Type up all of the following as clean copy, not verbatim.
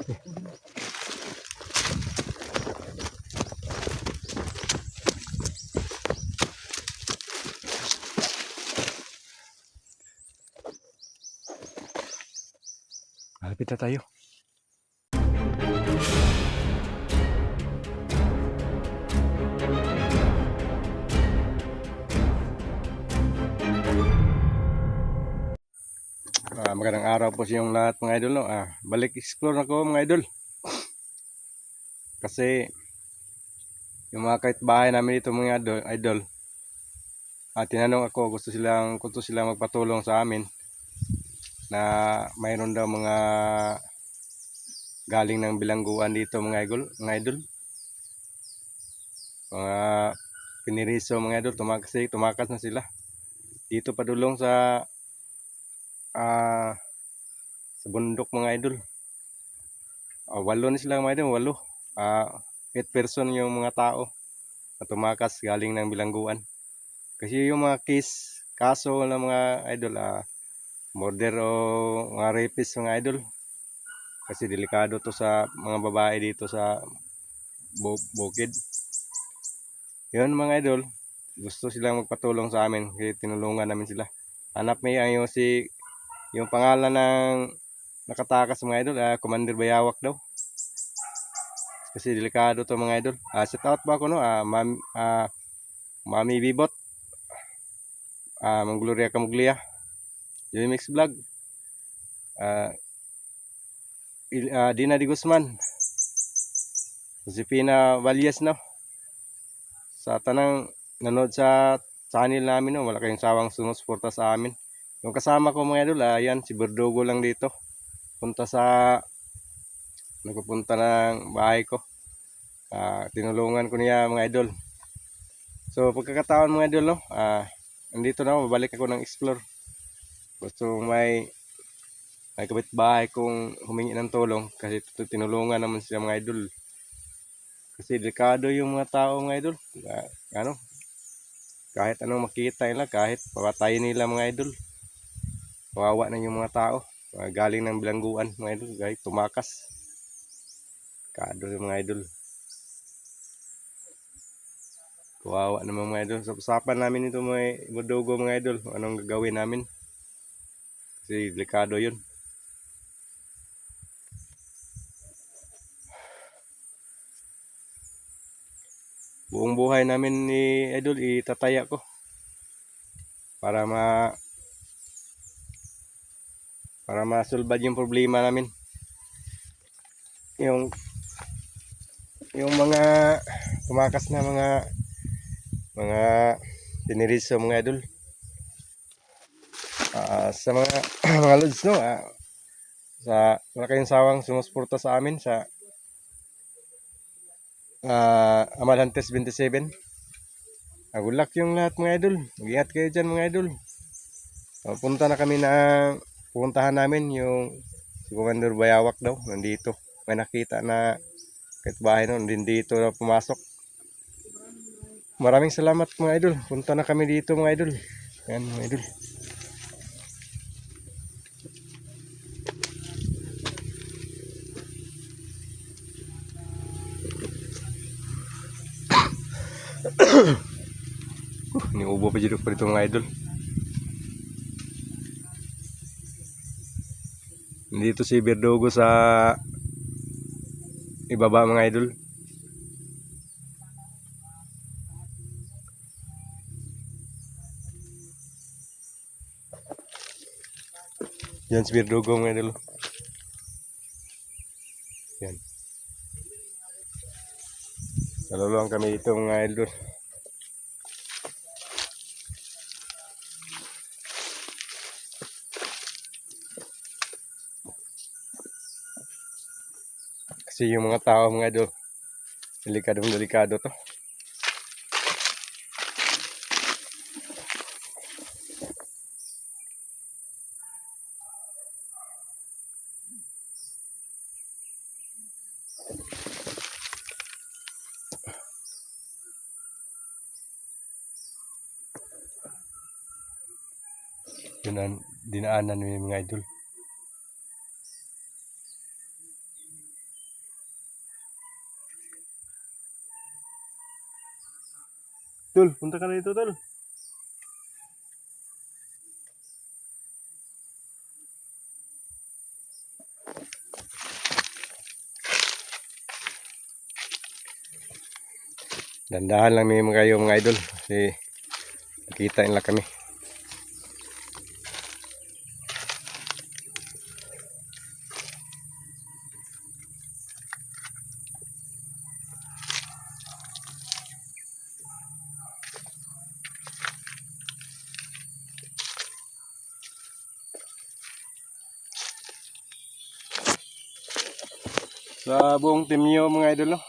Malapit na tayo. Magandang araw po sa inyong lahat mga idol. Balik explore na ko mga idol. Kasi yung mga kapitbahay namin dito mga idol, tinanong ako kung gusto silang magpatulong sa amin na mayroon daw mga galing ng bilangguan dito mga idol. Mga piniriso mga idol, tumakas na sila. Dito padulong sa bundok mga idol. 8 na sila mga idol, 8 person yung mga tao na tumakas galing ng bilangguan. Kasi yung mga kaso ng mga idol, murder o mga rapist mga idol. Kasi delikado to sa mga babae dito sa bukid. Yun mga idol, gusto silang magpatulong sa amin, kaya tinulungan namin sila. Hanap may yung pangalan ng nakatakas mga idol, Commander Bayawak daw. Kasi delikado to mga idol. Shout out ba ako no? Mami Bibot, Mang Gloria Camuglia, Mix Vlog, Dina Di Guzman, Josefina Valles no. Sa tanang nanood sa channel namin no, wala kayong sawang sumusuporta sa amin. Yung kasama ko mga idol, yan si Berdugo lang dito. Nagpupunta ng bahay ko. Tinulungan ko niya mga idol. So pagkakataon mga idol no, andito na ako, babalik ako ng explore. Gusto may kapitbahay kong humingi ng tulong kasi tinulungan naman sila mga idol. Kasi delikado yung mga tao mga idol. Kahit anong makita nila, kahit papatayin nila mga idol, kawawa na yung mga tao. Galing ng bilangguan mga idol, kahit tumakas. Delikado yung mga idol. Kawawa naman mga idol. So usapan namin ito mga Berdugo mga idol, anong gagawin namin. Kasi delikado yun. Buong buhay namin ni idol itataya ko para masulbad yung problema namin. Yung mga tumakas na mga tiniriso mga idol. Sa mga mga lods no, wala kayong sawang sumusuporta sa amin sa Amal Hunters 27. Good luck yung lahat mga idol. Mag-ingat kayo dyan mga idol. Pupuntahan namin yung si Commander Bayawak daw. Nandito. May nakita na kapitbahay no, dito na pumasok. Maraming salamat mga idol. Punta na kami dito mga idol. Yan mga idol. Niubo pa dito mga idol. Dito si Berdugo sa ibaba mga idol. Yan si Berdugo mga idol. Yan. Naluluwang kami dito mga idol. Kasi yung mga tao mga idol, delikado to. Yun ang dinaanan ng mga idol. Tol, punta ka na dito, tol. Dandahan lang ni kayo mga idol. Kasi nakita nila kami. Sa buong team niyo mga idol, no?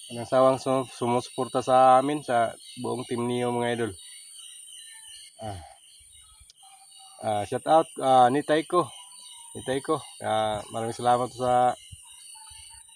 Walang sawang sumusuporta sa amin sa buong team niyo mga idol. Shout out ni Taiko. Maraming salamat sa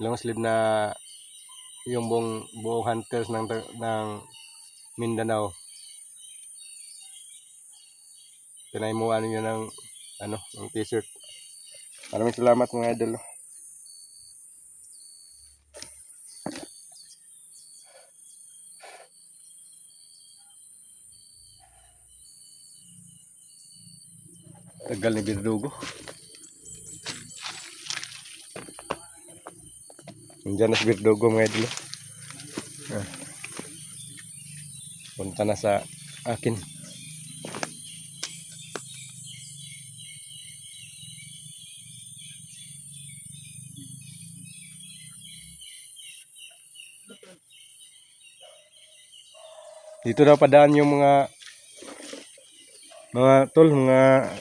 long sleeve na yung buong hunters ng Mindanao. Pinaimuan niyo ng ng t-shirt. Maraming salamat mga idol. Tagal ni Birdugo. Nandiyan na si Birdugo mga idol. Punta na sa akin. Dito daw padaan yung mga tol, mga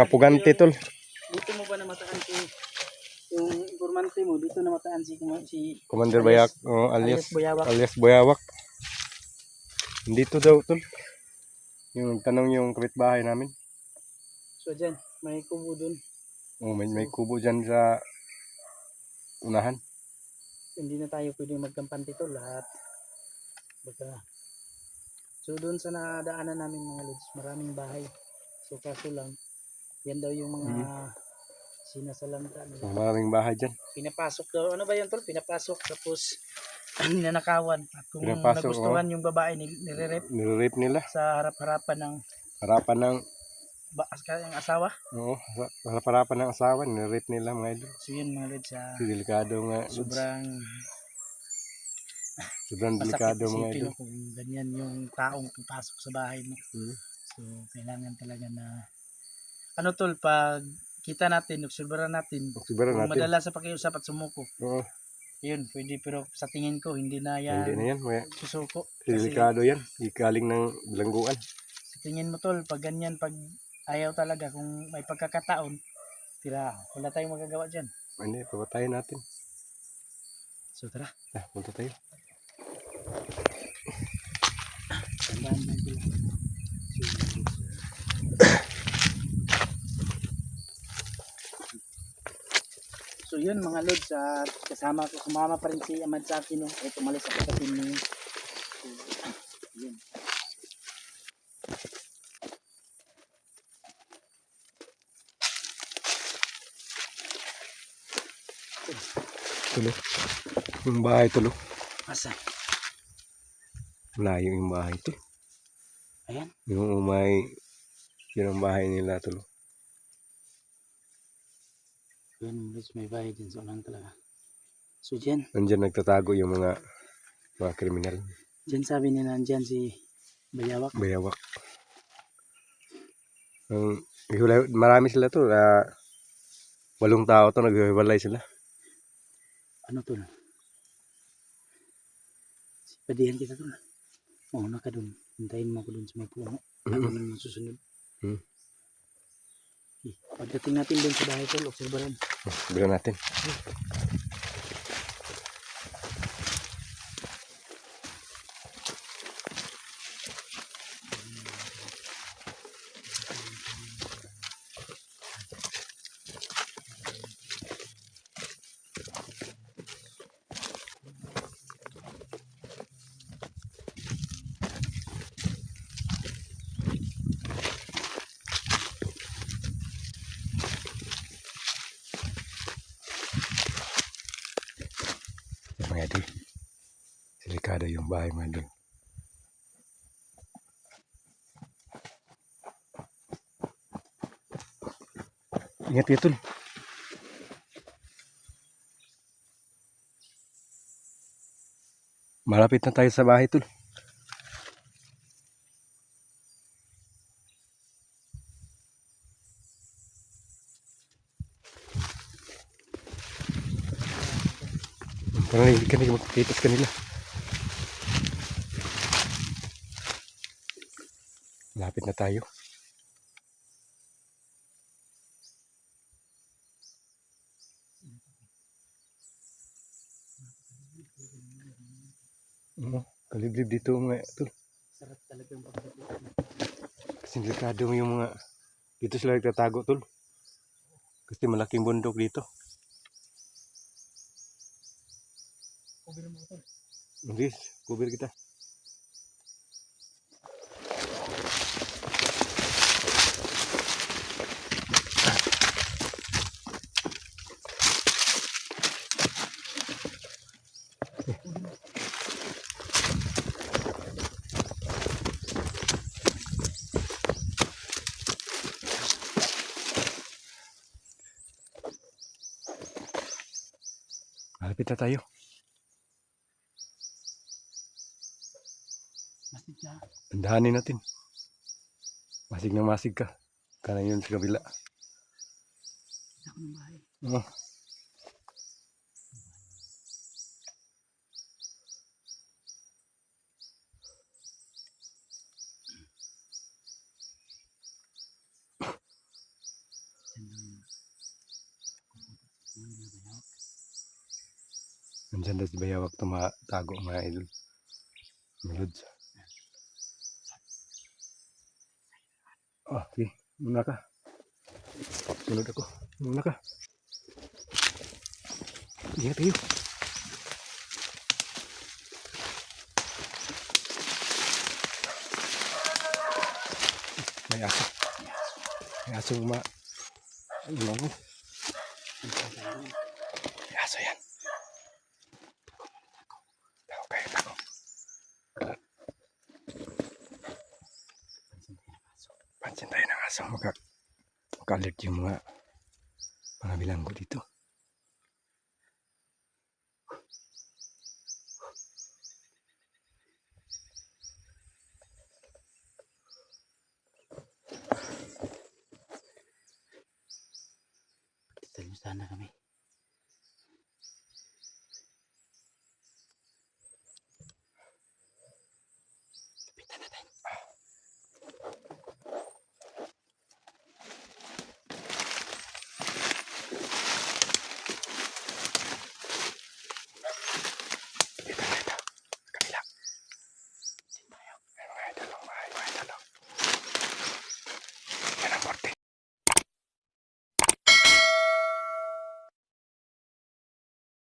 pugante tol. Dito mo ba namataan yung informante mo? Dito namataan si Commander Bayak, alias Boyawak. Dito daw tol. Yung tanong yung kapitbahay namin. So dyan, may kubo dun. May kubo dyan sa unahan. Hindi na tayo pwede magkampante to lahat. Baka. So doon sa nadaanan namin mga lods, maraming bahay. So kaso lang, yan daw yung mga sinasalanta nila. Maraming bahay dyan. Pinapasok daw, ano ba yun tol? Pinapasok tapos ninanakawan. At kung Pinapasok, nagustuhan yung babae, nire-rape nila sa harap-harapan ng yung asawa. Oo, harap-harapan ng asawa, nire-rape nila mga idol. So yun mga lods, Delikado nga. Sobrang delikado mga idol. Kung ganyan yung taong papasok sa bahay mo. So kailangan talaga na tol, pag kita natin, obserbaran natin. Kung madala sa pakiusap at sumuko. Oo. Yun, pwede, pero sa tingin ko hindi na yan. Hindi na yan, susuko. Delikado yan, ikaling ng bilangguan. Sa tingin mo tol, pag ganyan, pag ayaw talaga, kung may pagkakataon, wala tayong magagawa dyan. Hindi, papatayin natin. So tara. Punta tayo. Tandaan natin. So yun mga lods, sumama pa rin si Amad sa akin, no? Ay tumalis ako sa team niyo. So, yun. Tulo. Yung bahay tulo. Asan? Layo yung bahay to. Ayan. Yun ang bahay nila tulo. Yun, may bahay din sa unahan talaga. So dyan. Nandyan nagtatago yung mga kriminal. Dyan sabi nila, nandyan si Bayawak. Marami sila to. 8 tao to, naghiwalay sila. Ano to? Padihan kita to. Mauna ka dun. Hintayin mo ko dun sa may puno. Ako naman susunod. Pagdating natin dun sa bahay tol, obserbaran. Bila natin. Mga idol, delikado Delikado yung bahay mga idol. Ingat ya tol. Malapit na tayo sa bahay tol. Parang hindi ka magkikita sa kanila. Malapit na tayo. Kaliblib dito mga tol. Sarap talagang pagkakuha. Kasi delikado yung mga dito sila nagtatago tol. Kasi malaking bundok dito. Cover mo ito. Hindi, cover kita. Malapit na tayo. Masig ka. Tandahanin natin. Masig na masig ka. Kanan yun sa kabila. Isa ko ng bahay. Oh. Nandyan na si Bayawak tumatago mga idol. Milods. Oh, okay. Muna ka. Sunod ako. Muna ka. Ingat kayo. May aso. May aso Ay, gulong ko. May aso yan. Tago kayo, tago. Pansin tayo ng aso. Maka-alert yung mga bilanggo dito. Tayo sana kami.